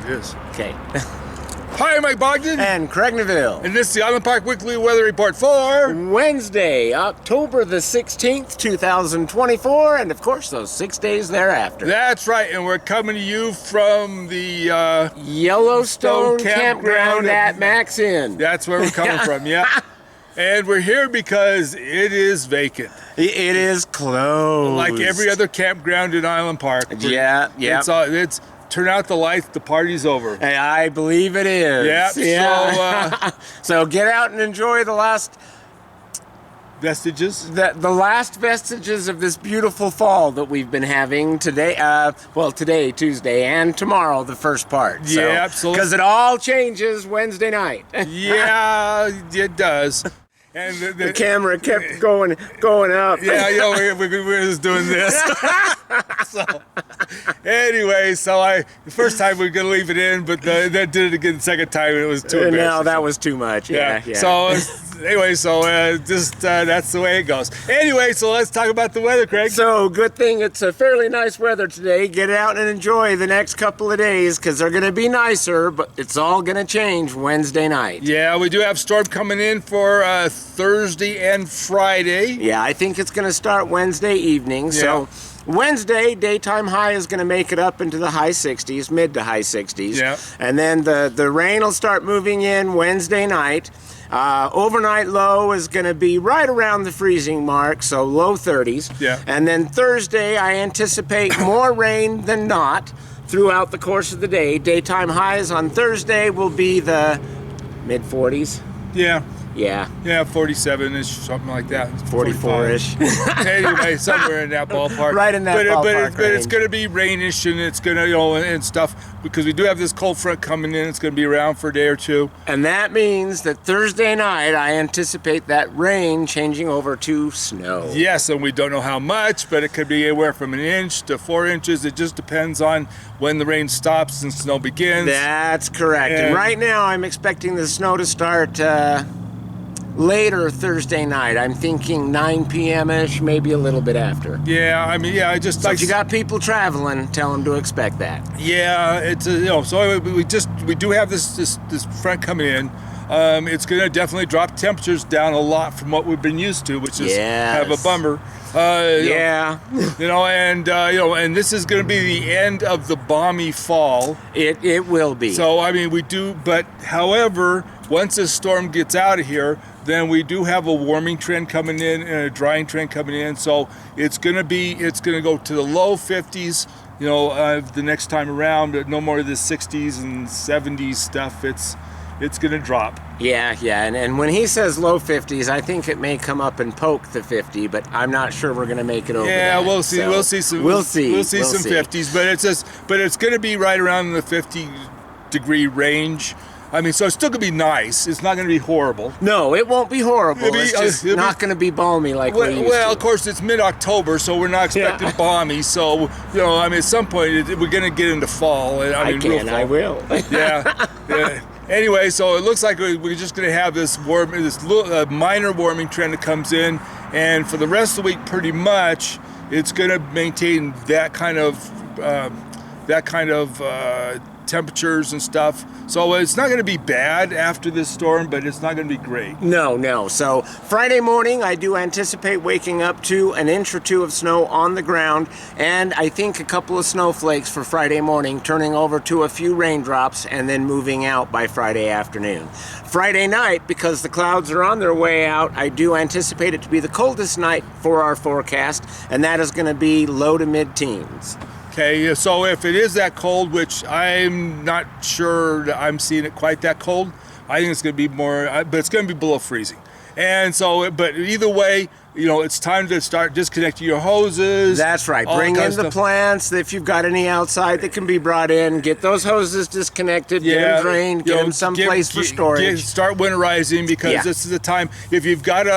it is. Okay. Hi, I'm Mike Bogden. And Craig Neville. And this is the Island Park Weekly Weather Report for Wednesday, October the 16th, 2024, and of course those 6 days thereafter. That's right, and we're coming to you from the Yellowstone Campground at Max Inn. That's where we're coming from, yeah. And we're here because it is vacant. It is closed. Like every other campground in Island Park. Yeah. It's turn out the lights, the party's over. I believe it is. Yep. Yeah. So get out and enjoy the last vestiges. The last vestiges of this beautiful fall that we've been having today. Today, Tuesday, and tomorrow, the first part. Yeah, absolutely. Because it all changes Wednesday night. Yeah, it does. And the camera kept going up. Yeah, we're just doing this. So, anyway, the first time we were gonna leave it in, but then did it again the second time, and it was too embarrassing. No, that was too much. Yeah. So anyway, that's the way it goes. Anyway, so let's talk about the weather, Craig. So good thing it's a fairly nice weather today. Get out and enjoy the next couple of days because they're gonna be nicer, but it's all gonna change Wednesday night. Yeah, we do have storm coming in for Thursday and Friday. Yeah, I think it's gonna start Wednesday evening. Yeah. So Wednesday, daytime high is going to make it up into the high 60s, mid to high 60s. Yeah. And then the rain will start moving in Wednesday night. Overnight low is going to be right around the freezing mark, so low 30s. Yeah. And then Thursday, I anticipate more rain than not throughout the course of the day. Daytime highs on Thursday will be the mid 40s. Yeah. Yeah. Yeah, 47-ish, something like that. 44-ish. Anyway, somewhere in that ballpark. Right in that ballpark. But it's going to be rainish, and it's going to, and stuff, because we do have this cold front coming in. It's going to be around for a day or two. And that means that Thursday night, I anticipate that rain changing over to snow. Yes, and we don't know how much, but it could be anywhere from 1 inch to 4 inches. It just depends on when the rain stops and snow begins. That's correct. And right now, I'm expecting the snow to start later Thursday night. I'm thinking 9 p.m.-ish, maybe a little bit after. Yeah, I mean, I just... So if you got people traveling, tell them to expect that. Yeah, it's, so we do have this front coming in. It's going to definitely drop temperatures down a lot from what we've been used to, which is kind of a bummer. And this is going to be the end of the balmy fall. It will be. So, I mean, however, once this storm gets out of here, then we do have a warming trend coming in and a drying trend coming in. So it's going to go to the low 50s, the next time around, but no more of the 60s and 70s stuff. It's going to drop. Yeah, and when he says low 50s, I think it may come up and poke the 50, but I'm not sure we're going to make it over. Yeah, that. we'll see. So We'll see some 50s, but it's going to be right around the 50-degree range. I mean, so it's still going to be nice. It's not going to be horrible. No, it won't be horrible. It's just not going to be balmy like we used to. Of course, it's mid-October, so we're not expecting balmy. So, at some point, we're going to get into fall. I will. Yeah. Anyway, so it looks like we're just going to have this minor warming trend that comes in, and for the rest of the week, pretty much, it's going to maintain that kind of temperatures and stuff. So it's not going to be bad after this storm, but it's not going to be great. No. So Friday morning, I do anticipate waking up to 1 inch or 2 of snow on the ground, and I think a couple of snowflakes for Friday morning, turning over to a few raindrops, and then moving out by Friday afternoon. Friday night, because the clouds are on their way out, I do anticipate it to be the coldest night for our forecast, and that is going to be low to mid-teens. Okay, so if it is that cold, which I'm not sure that I'm seeing it quite that cold, I think it's going to be more, but it's going to be below freezing. And so, but either way, it's time to start disconnecting your hoses. That's right. Bring in the plants. If you've got any outside that can be brought in, get those hoses disconnected, get them drained, get them someplace for storage. Start winterizing, because this is the time. If you've got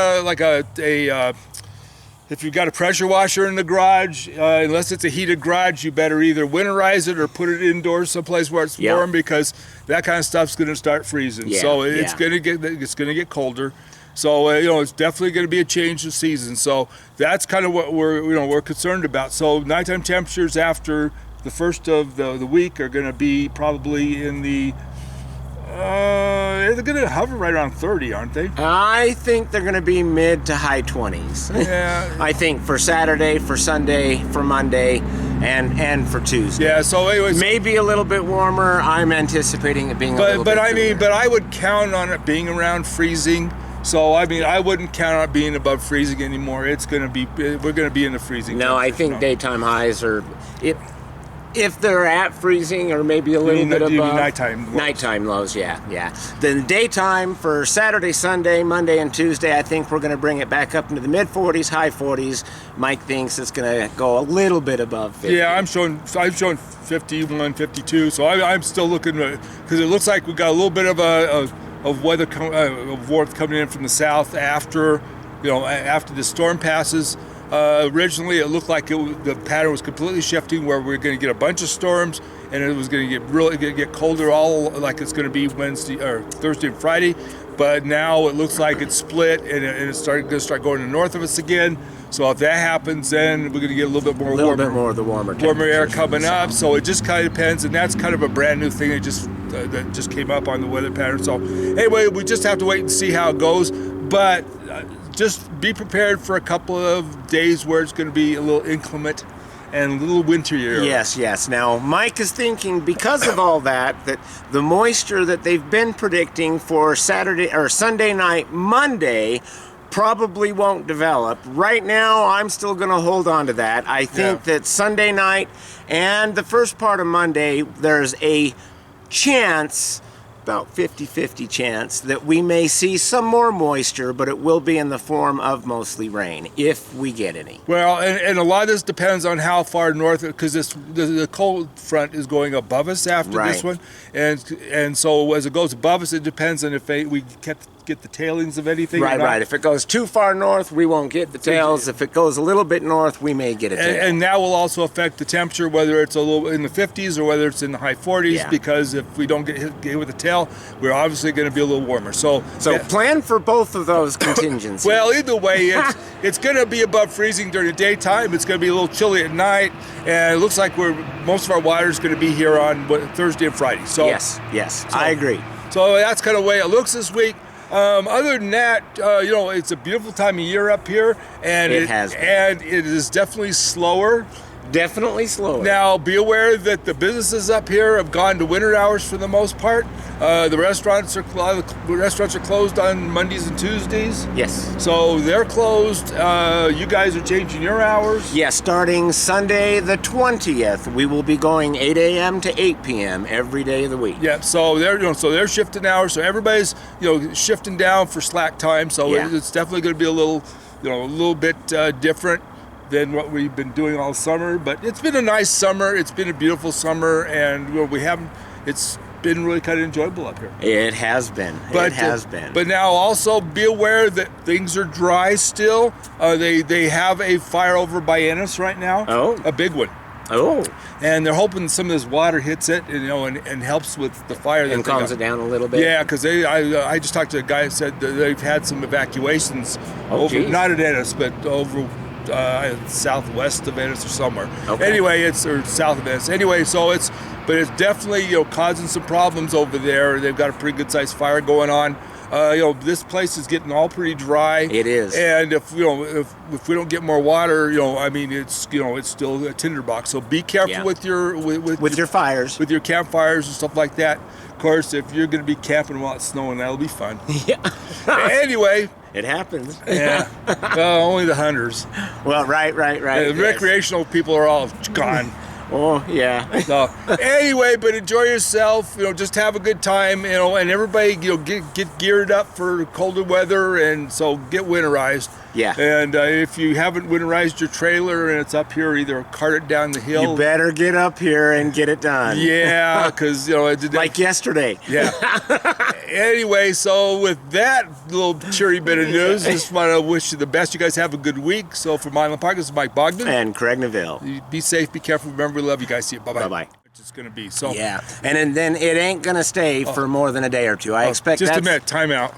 if you've got a pressure washer in the garage, unless it's a heated garage, you better either winterize it or put it indoors someplace where it's warm, because that kind of stuff's going to start freezing. So it's going to get colder. So it's definitely going to be a change of season. So that's kind of what we're concerned about. So nighttime temperatures after the first of the week are going to be probably in the. They're going to hover right around 30, aren't they? I think they're going to be mid to high 20s. Yeah. I think for Saturday, for Sunday, for Monday, and for Tuesday. Yeah. So anyways, maybe a little bit warmer. I'm anticipating it being a little bit cooler. But I would count on it being around freezing. So I mean, I wouldn't count on it being above freezing anymore. It's going to be, we're going to be in the freezing. No, I think daytime highs are, if they're at freezing or maybe a little bit above. Nighttime lows. Nighttime lows, yeah. Then daytime for Saturday, Sunday, Monday, and Tuesday, I think we're going to bring it back up into the mid 40s, high 40s. Mike thinks it's going to go a little bit above 50. Yeah, I'm showing 51, 52. So I'm still looking, because it looks like we got a little bit of weather of warmth coming in from the south after the storm passes. Originally, it looked like the pattern was completely shifting, where we're going to get a bunch of storms, and it was going to get colder, all like it's going to be Wednesday or Thursday and Friday. But now it looks like it's split, and it's going to start going to the north of us again. So if that happens, then we're going to get a little bit more of the warmer air coming up. So it just kind of depends, and that's kind of a brand new thing that just came up on the weather pattern. So anyway, we just have to wait and see how it goes. But just be prepared for a couple of days where it's going to be a little inclement and a little wintry. Yes. Now, Mike is thinking, because of all that the moisture that they've been predicting for Saturday or Sunday night, Monday, probably won't develop. Right now, I'm still going to hold on to that. I think that Sunday night and the first part of Monday, there's a chance, about 50-50 chance, that we may see some more moisture, but it will be in the form of mostly rain, if we get any. Well, and a lot of this depends on how far north, because the cold front is going above us after this one, and so as it goes above us, it depends on if we get the tailings of anything. Right. If it goes too far north, we won't get the tails. If it goes a little bit north, we may get a tail. And that will also affect the temperature, whether it's a little in the 50s or whether it's in the high 40s, because if we don't get hit with a tail, we're obviously going to be a little warmer. So plan for both of those contingencies. Well, either way, it's going to be above freezing during the daytime. It's going to be a little chilly at night, and it looks like most of our water is going to be here on Thursday and Friday. So yes, I agree. So that's kind of the way it looks this week. Other than that, it's a beautiful time of year up here, and it is definitely slower. Definitely slower. Now, be aware that the businesses up here have gone to winter hours for the most part. The restaurants are closed on Mondays and Tuesdays. Yes. So they're closed. You guys are changing your hours. Yes, starting Sunday the 20th, we will be going 8 a.m. to 8 p.m. every day of the week. Yeah. So they're shifting hours. So everybody's shifting down for slack time. So it's definitely going to be a little bit different than what we've been doing all summer. But it's been a nice summer. It's been a beautiful summer, and it's been really kind of enjoyable up here. It has been. But now also be aware that things are dry still. They have a fire over by Ennis right now. Oh. A big one. Oh. And they're hoping some of this water hits it, and helps with the fire. And calms it down a little bit. Yeah, because I just talked to a guy who said that they've had some evacuations not at Ennis, but over southwest of Ennis or somewhere. Okay. Anyway, or south of Ennis. Anyway, so it's definitely causing some problems over there. They've got a pretty good sized fire going on. This place is getting all pretty dry. It is. And if we don't get more water, it's it's still a tinderbox. So be careful with your fires, with your campfires and stuff like that. Of course, if you're going to be camping while it's snowing, that'll be fun. Yeah. Anyway. It happens. Yeah. Well, only the hunters. Well, right. The recreational people are all gone. Oh, yeah. So, anyway, but enjoy yourself. Just have a good time. And everybody, get geared up for colder weather, and so get winterized. Yeah. And if you haven't winterized your trailer and it's up here, either cart it down the hill. You better get up here and get it done. Yeah, because like yesterday. Yeah. Anyway, so with that little cheery bit of news, just want to wish you the best. You guys have a good week. So for Island Park, this is Mike Bogden and Craig Neville. Be safe, be careful. Remember, we love you guys. See you. Bye bye. It's going to be so. Yeah, and then it ain't going to stay for more than a day or two. I expect. Just a minute. Time out.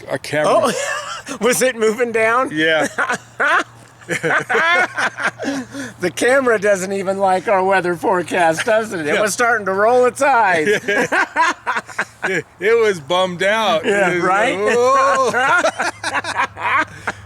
Our camera. Oh, was it moving down? Yeah. The camera doesn't even like our weather forecast, does it? It was starting to roll its eyes. It was bummed out. Yeah, It was right? like, "Whoa."